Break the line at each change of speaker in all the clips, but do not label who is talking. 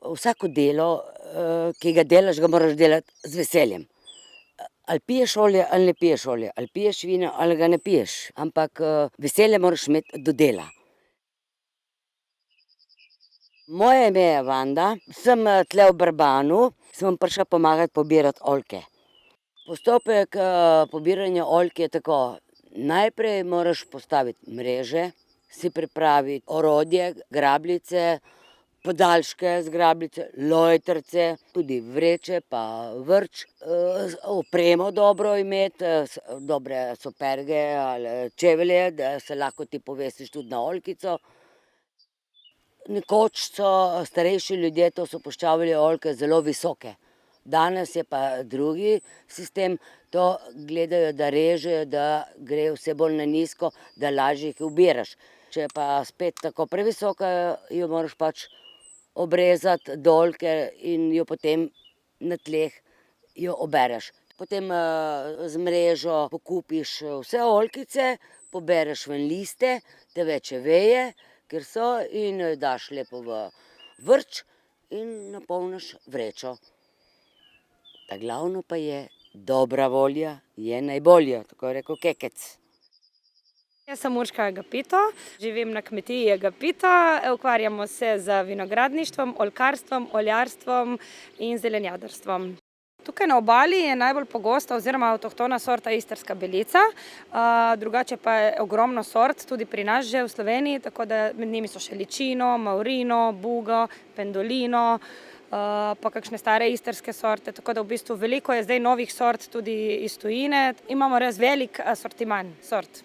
vsako delo, ki ga delaš, ga moraš delati z veseljem. Ali piješ olje ali ne piješ olje, ali piješ vino ali ga ne piješ, ampak veselje moraš imeti do dela. Moje ime je Vanda, sem tule v Brbanu, sem prišla pomagat pobirati oljke. Postopek pobiranja oljk je tako, najprej moraš postaviti mreže, si pripraviti orodje, grabljice, podaljške z grabljice, lojtrice, tudi vreče pa vrč, opremo dobro imeti, dobre superge ali čevlje, da se lahko ti povesiš tudi na oljkico. Nekoč so starejši ljudje, to so puščavali oljke zelo visoke. Danes je pa drugi sistem, to gledajo, da režejo, da gre vse bolj na nizko, da lažje jih ubiraš. Če je pa spet tako previsoka, jo moraš pač obrezati do oljke in jo potem na tleh jo obereš. Potem z mrežo pokupiš vse oljkice, pobereš ven liste, te večje veje, ker so, in jo daš lepo v vrč in napolniš vrečo. Ta glavno pa je, dobra volja je najbolja, tako je rekel Kekec.
Jaz sem Urška Agapito, živim na kmetiji Agapito, ukvarjamo se z vinogradništvom, oljkarstvom, oljarstvom in zelenjadarstvom. Tukaj na obali je najbolj pogosta oziroma avtohtona sorta istrska belica, drugače pa je ogromno sort tudi pri nas že v Sloveniji, tako da med njimi so še ličino, maurino, bugo, pendolino, pa kakšne stare istrske sorte, tako da v bistvu veliko je zdaj novih sort tudi iz tujine. Imamo res velik asortiman sort.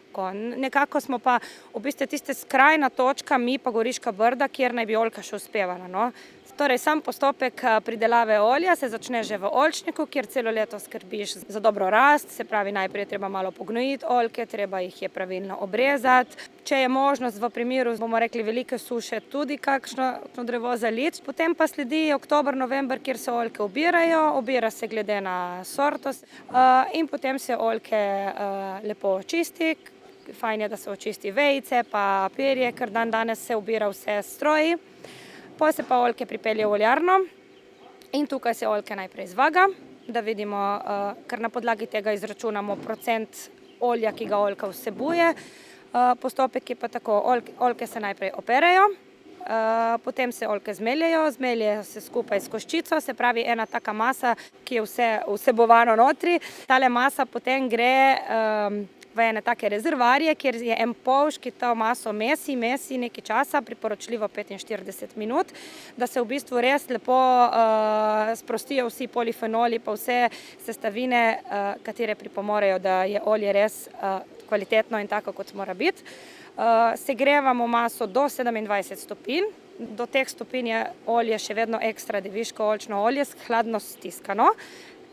Nekako smo pa v bistvu tista skrajna točka, mi pa Goriška Brda, kjer naj bi oljka še uspevala, no. Torej, sam postopek pridelave olja se začne že v oljčniku, kjer celo leto skrbiš za dobro rast, se pravi, najprej je treba malo pognojiti oljke, treba jih je pravilno obrezati. Če je možnost v primeru, bomo rekli, velike suše, tudi kakšno drevo zaliti. Potem pa sledi oktober, november, kjer se oljke obirajo, obira se glede na sorto in potem se oljke lepo očisti. Fajn je, da se očisti vejice pa perje, ker danes se obira vse s stroji. Potem se pa oljke pripelje v oljarno in tukaj se oljke najprej zvaga, da vidimo, ker na podlagi tega izračunamo procent olja, ki ga oljka vsebuje. Postopek je pa tako, oljke se najprej operejo, potem se oljke zmeljejo se skupaj s koščico, se pravi ena taka masa, ki je vse vsebovano notri. Tale masa potem gre v ene take rezervoarje, kjer je en polž, ki to maso mesi nekaj časa, priporočljivo 45 minut, da se v bistvu res lepo sprostijo vsi polifenoli pa vse sestavine, katere pripomorejo, da je olje res kvalitetno in tako, kot mora biti. Segrevamo maso do 27 stopinj, do teh stopinj je olje še vedno ekstra deviško oljčno olje, hladno stiskano,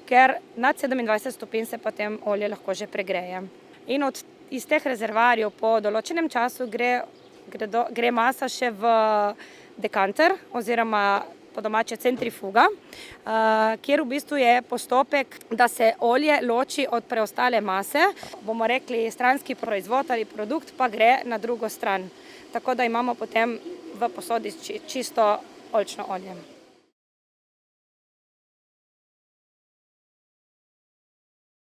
ker nad 27 stopinj se potem olje lahko že pregreje. In iz teh rezervoarjev po določenem času gre masa še v dekanter oziroma po domače centrifuga, kjer v bistvu je postopek, da se olje loči od preostale mase, bomo rekli stranski proizvod ali produkt pa gre na drugo stran. Tako da imamo potem v posodi čisto oljčno olje.